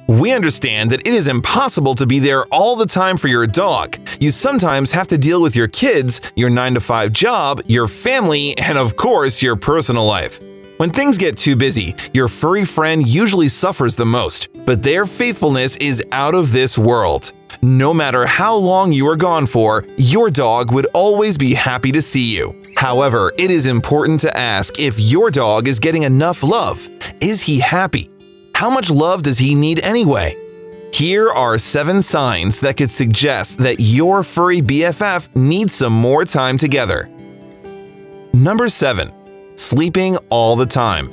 We understand that it is impossible to be there all the time for your dog. You sometimes have to deal with your kids, your 9-to-5 job, your family, and of course, your personal life. When things get too busy, your furry friend usually suffers the most, but their faithfulness is out of this world. No matter how long you are gone for, your dog would always be happy to see you. However, it is important to ask if your dog is getting enough love. Is he happy? How much love does he need anyway? Here are 7 signs that could suggest that your furry BFF needs some more time together. Number 7. Sleeping all the time.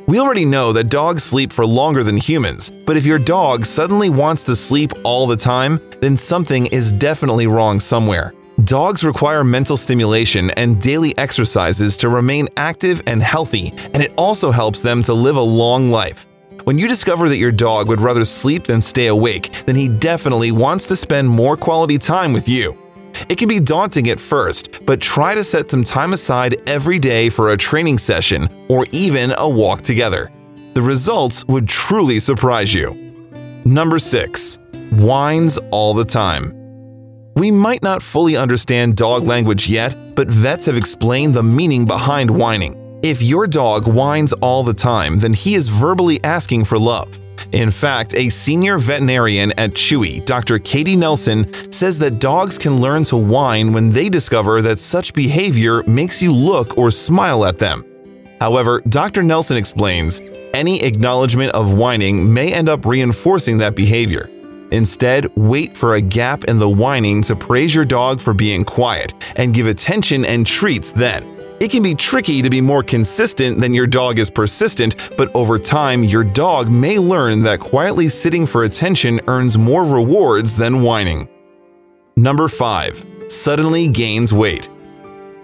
We already know that dogs sleep for longer than humans, but if your dog suddenly wants to sleep all the time, then something is definitely wrong somewhere. Dogs require mental stimulation and daily exercises to remain active and healthy, and it also helps them to live a long life. When you discover that your dog would rather sleep than stay awake, then he definitely wants to spend more quality time with you. It can be daunting at first, but try to set some time aside every day for a training session or even a walk together. The results would truly surprise you. Number 6. Whines all the time. We might not fully understand dog language yet, but vets have explained the meaning behind whining. If your dog whines all the time, then he is verbally asking for love. In fact, a senior veterinarian at Chewy, Dr. Katie Nelson, says that dogs can learn to whine when they discover that such behavior makes you look or smile at them. However, Dr. Nelson explains, any acknowledgement of whining may end up reinforcing that behavior. Instead, wait for a gap in the whining to praise your dog for being quiet and give attention and treats then. It can be tricky to be more consistent than your dog is persistent, but over time, your dog may learn that quietly sitting for attention earns more rewards than whining. Number 5. Suddenly gains weight.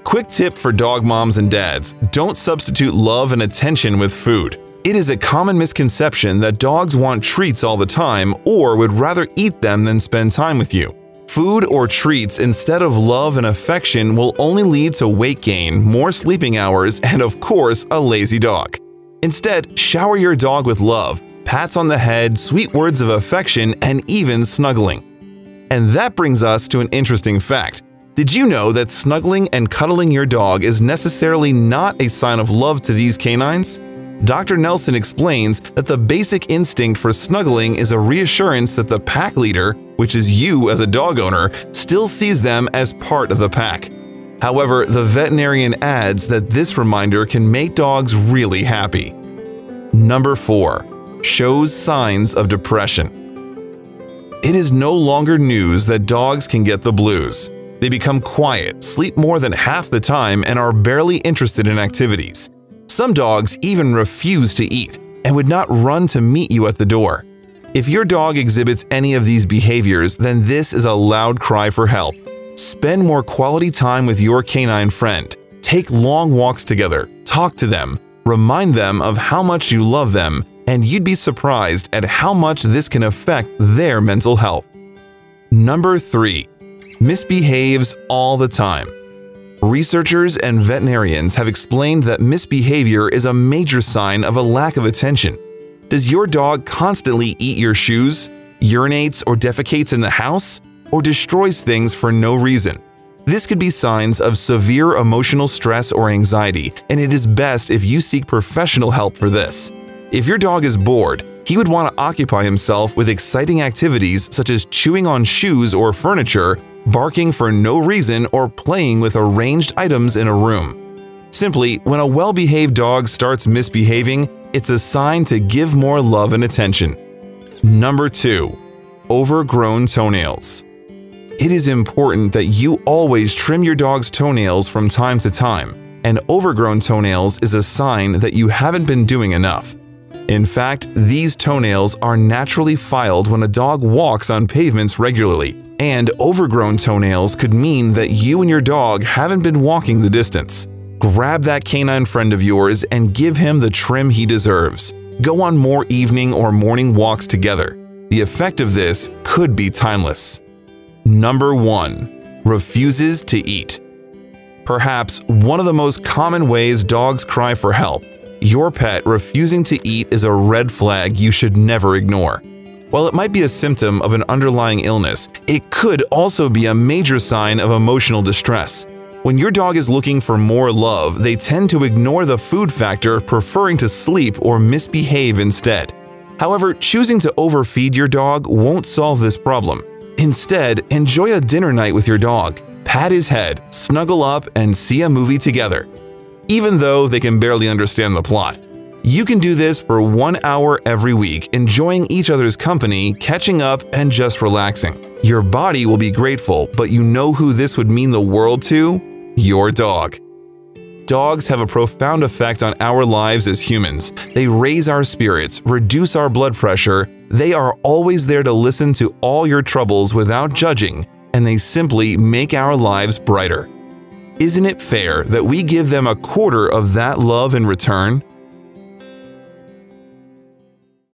Quick tip for dog moms and dads: don't substitute love and attention with food. It is a common misconception that dogs want treats all the time or would rather eat them than spend time with you. Food or treats instead of love and affection will only lead to weight gain, more sleeping hours, and of course, a lazy dog. Instead, shower your dog with love, pats on the head, sweet words of affection, and even snuggling. And that brings us to an interesting fact. Did you know that snuggling and cuddling your dog is necessarily not a sign of love to these canines? Dr. Nelson explains that the basic instinct for snuggling is a reassurance that the pack leader, which is you as a dog owner, still sees them as part of the pack. However, the veterinarian adds that this reminder can make dogs really happy. Number 4. Shows signs of depression. It is no longer news that dogs can get the blues. They become quiet, sleep more than half the time, and are barely interested in activities. Some dogs even refuse to eat and would not run to meet you at the door. If your dog exhibits any of these behaviors, then this is a loud cry for help. Spend more quality time with your canine friend. Take long walks together, talk to them, remind them of how much you love them, and you'd be surprised at how much this can affect their mental health. Number 3. Misbehaves all the time. Researchers and veterinarians have explained that misbehavior is a major sign of a lack of attention. Does your dog constantly eat your shoes, urinates or defecates in the house, or destroys things for no reason? This could be signs of severe emotional stress or anxiety, and it is best if you seek professional help for this. If your dog is bored, he would want to occupy himself with exciting activities such as chewing on shoes or furniture, barking for no reason, or playing with arranged items in a room. Simply, when a well-behaved dog starts misbehaving, it's a sign to give more love and attention. Number 2. Overgrown toenails. It is important that you always trim your dog's toenails from time to time, and overgrown toenails is a sign that you haven't been doing enough. In fact, these toenails are naturally filed when a dog walks on pavements regularly, and overgrown toenails could mean that you and your dog haven't been walking the distance. Grab that canine friend of yours and give him the trim he deserves. Go on more evening or morning walks together. The effect of this could be timeless. Number 1. Refuses to eat. Perhaps one of the most common ways dogs cry for help. Your pet refusing to eat is a red flag you should never ignore. While it might be a symptom of an underlying illness, it could also be a major sign of emotional distress. When your dog is looking for more love, they tend to ignore the food factor, preferring to sleep or misbehave instead. However, choosing to overfeed your dog won't solve this problem. Instead, enjoy a dinner night with your dog. Pat his head, snuggle up, and see a movie together. Even though they can barely understand the plot. You can do this for 1 hour every week, enjoying each other's company, catching up, and just relaxing. Your body will be grateful, but you know who this would mean the world to? Your dog. Dogs have a profound effect on our lives as humans. They raise our spirits, reduce our blood pressure. They are always there to listen to all your troubles without judging, and they simply make our lives brighter. Isn't it fair that we give them a quarter of that love in return?